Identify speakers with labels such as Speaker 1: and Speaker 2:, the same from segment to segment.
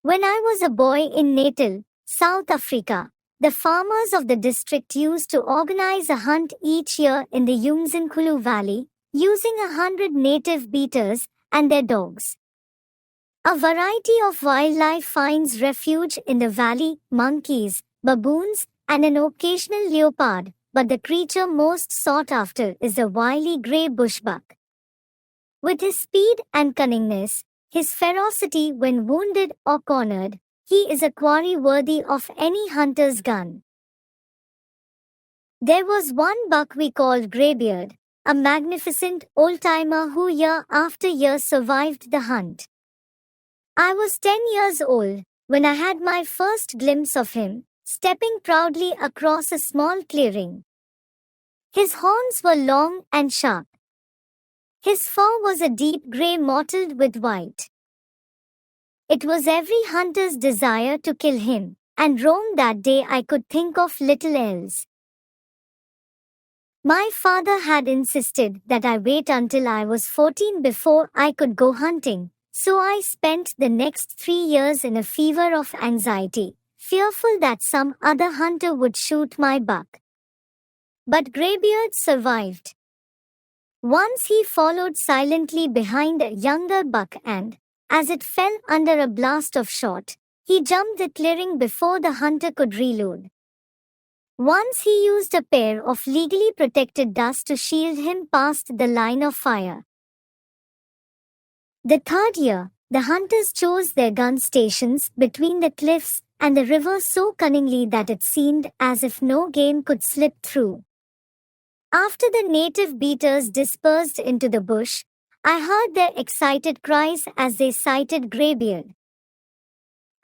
Speaker 1: When I was a boy in Natal, South Africa, the farmers of the district used to organize a hunt each year in the Umzinkulu Valley, using 100 native beaters and their dogs. A variety of wildlife finds refuge in the valley: monkeys, baboons, and an occasional leopard, but the creature most sought after is the wily grey bushbuck. With his speed and cunningness, his ferocity when wounded or cornered, he is a quarry worthy of any hunter's gun. There was one buck we called Graybeard, a magnificent old-timer who year after year survived the hunt. I was 10 years old when I had my first glimpse of him, stepping proudly across a small clearing. His horns were long and sharp. His fur was a deep grey mottled with white. It was every hunter's desire to kill him, and roam that day I could think of little else. My father had insisted that I wait until I was 14 before I could go hunting, so I spent the next 3 years in a fever of anxiety, fearful that some other hunter would shoot my buck. But Graybeard survived. Once he followed silently behind a younger buck and, as it fell under a blast of shot, he jumped the clearing before the hunter could reload. Once he used a pair of legally protected dusts to shield him past the line of fire. The third year, the hunters chose their gun stations between the cliffs and the river so cunningly that it seemed as if no game could slip through. After the native beaters dispersed into the bush, I heard their excited cries as they sighted Graybeard.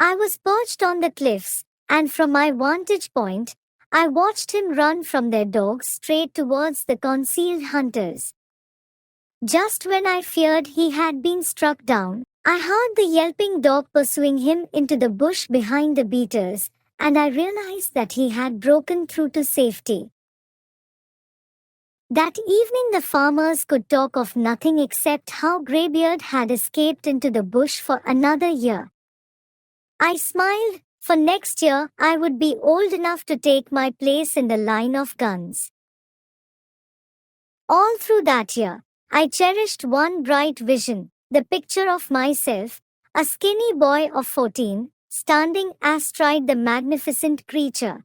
Speaker 1: I was perched on the cliffs, and from my vantage point, I watched him run from their dogs straight towards the concealed hunters. Just when I feared he had been struck down, I heard the yelping dog pursuing him into the bush behind the beaters, and I realized that he had broken through to safety. That evening the farmers could talk of nothing except how Graybeard had escaped into the bush for another year. I smiled, for next year I would be old enough to take my place in the line of guns. All through that year, I cherished one bright vision, the picture of myself, a skinny boy of 14, standing astride the magnificent creature.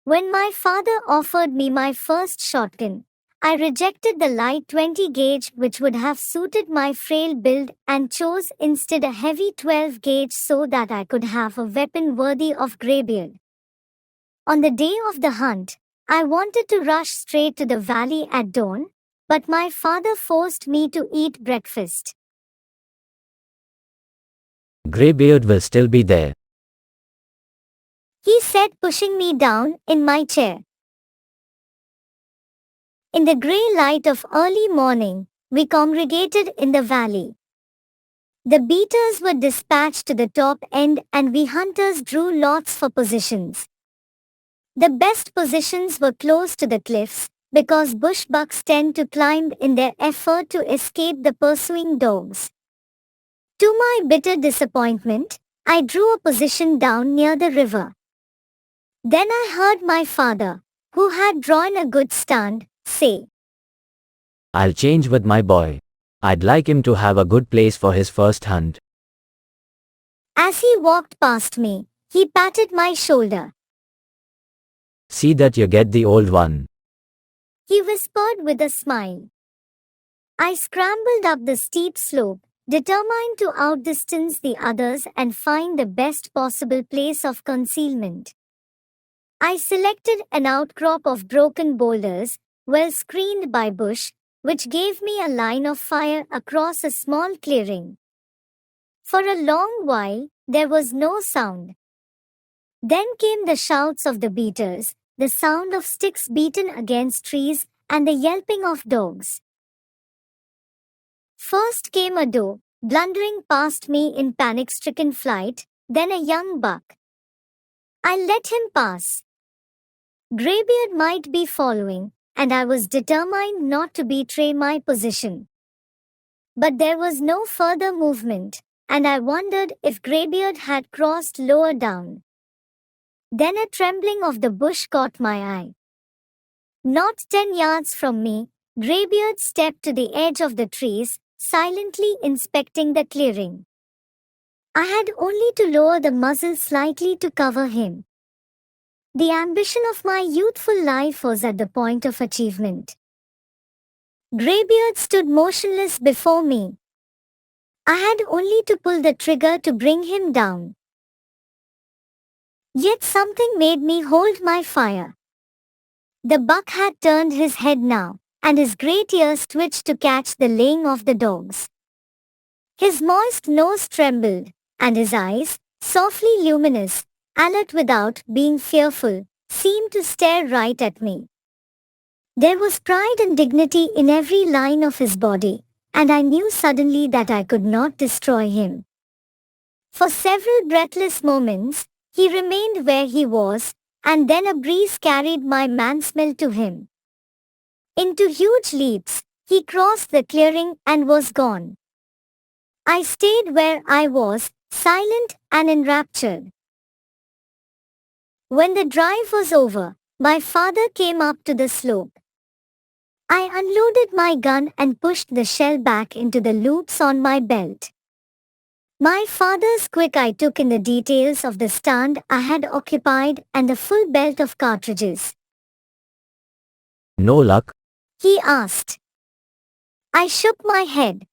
Speaker 1: When my father offered me my first shotgun, I rejected the light 20 gauge which would have suited my frail build and chose instead a heavy 12 gauge so that I could have a weapon worthy of Graybeard. On the day of the hunt, I wanted to rush straight to the valley at dawn, but my father forced me to eat breakfast.
Speaker 2: Graybeard will still be there,
Speaker 1: he said, pushing me down in my chair. In the grey light of early morning, we congregated in the valley. The beaters were dispatched to the top end and we hunters drew lots for positions. The best positions were close to the cliffs, because bushbucks tend to climb in their effort to escape the pursuing dogs. To my bitter disappointment, I drew a position down near the river. Then I heard my father, who had drawn a good stand, say,
Speaker 2: "I'll change with my boy. I'd like him to have a good place for his first hunt."
Speaker 1: As he walked past me, he patted my shoulder.
Speaker 2: "See that you get the old one,"
Speaker 1: he whispered with a smile. I scrambled up the steep slope, determined to outdistance the others and find the best possible place of concealment. I selected an outcrop of broken boulders, well screened by bush, which gave me a line of fire across a small clearing. For a long while, there was no sound. Then came the shouts of the beaters, the sound of sticks beaten against trees, and the yelping of dogs. First came a doe, blundering past me in panic-stricken flight, then a young buck. I let him pass. Graybeard might be following, and I was determined not to betray my position. But there was no further movement, and I wondered if Graybeard had crossed lower down. Then a trembling of the bush caught my eye. Not 10 yards from me, Graybeard stepped to the edge of the trees, silently inspecting the clearing. I had only to lower the muzzle slightly to cover him. The ambition of my youthful life was at the point of achievement. Graybeard stood motionless before me. I had only to pull the trigger to bring him down. Yet something made me hold my fire. The buck had turned his head now, and his great ears twitched to catch the laying of the dogs. His moist nose trembled, and his eyes, softly luminous, alert without being fearful, seemed to stare right at me. There was pride and dignity in every line of his body, and I knew suddenly that I could not destroy him. For several breathless moments, he remained where he was, and then a breeze carried my man-smell to him. Into huge leaps, he crossed the clearing and was gone. I stayed where I was, silent and enraptured. When the drive was over, my father came up to the slope. I unloaded my gun and pushed the shell back into the loops on my belt. My father's quick eye took in the details of the stand I had occupied and the full belt of cartridges.
Speaker 2: No luck?
Speaker 1: He asked. I shook my head.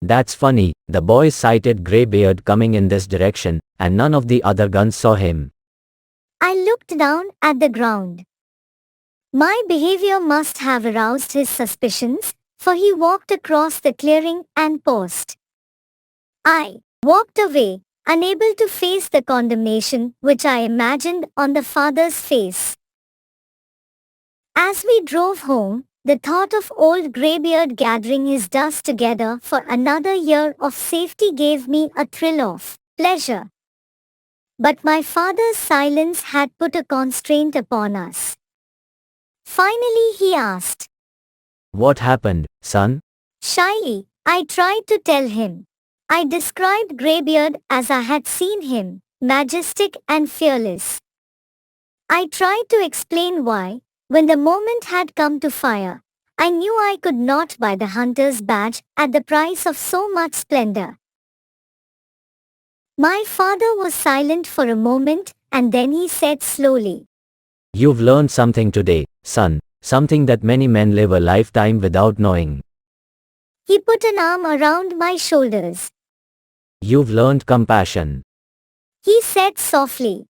Speaker 2: That's funny, the boys sighted Graybeard coming in this direction, and none of the other guns saw him.
Speaker 1: I looked down at the ground. My behavior must have aroused his suspicions, for he walked across the clearing and paused. I walked away, unable to face the condemnation which I imagined on the father's face. As we drove home, the thought of old Graybeard gathering his dust together for another year of safety gave me a thrill of pleasure. But my father's silence had put a constraint upon us. Finally he asked,
Speaker 2: What happened, son?
Speaker 1: Shyly, I tried to tell him. I described Graybeard as I had seen him, majestic and fearless. I tried to explain why, when the moment had come to fire, I knew I could not buy the hunter's badge at the price of so much splendor. My father was silent for a moment, and then he said slowly,
Speaker 2: You've learned something today, son, something that many men live a lifetime without knowing.
Speaker 1: He put an arm around my shoulders.
Speaker 2: You've learned compassion.
Speaker 1: He said softly.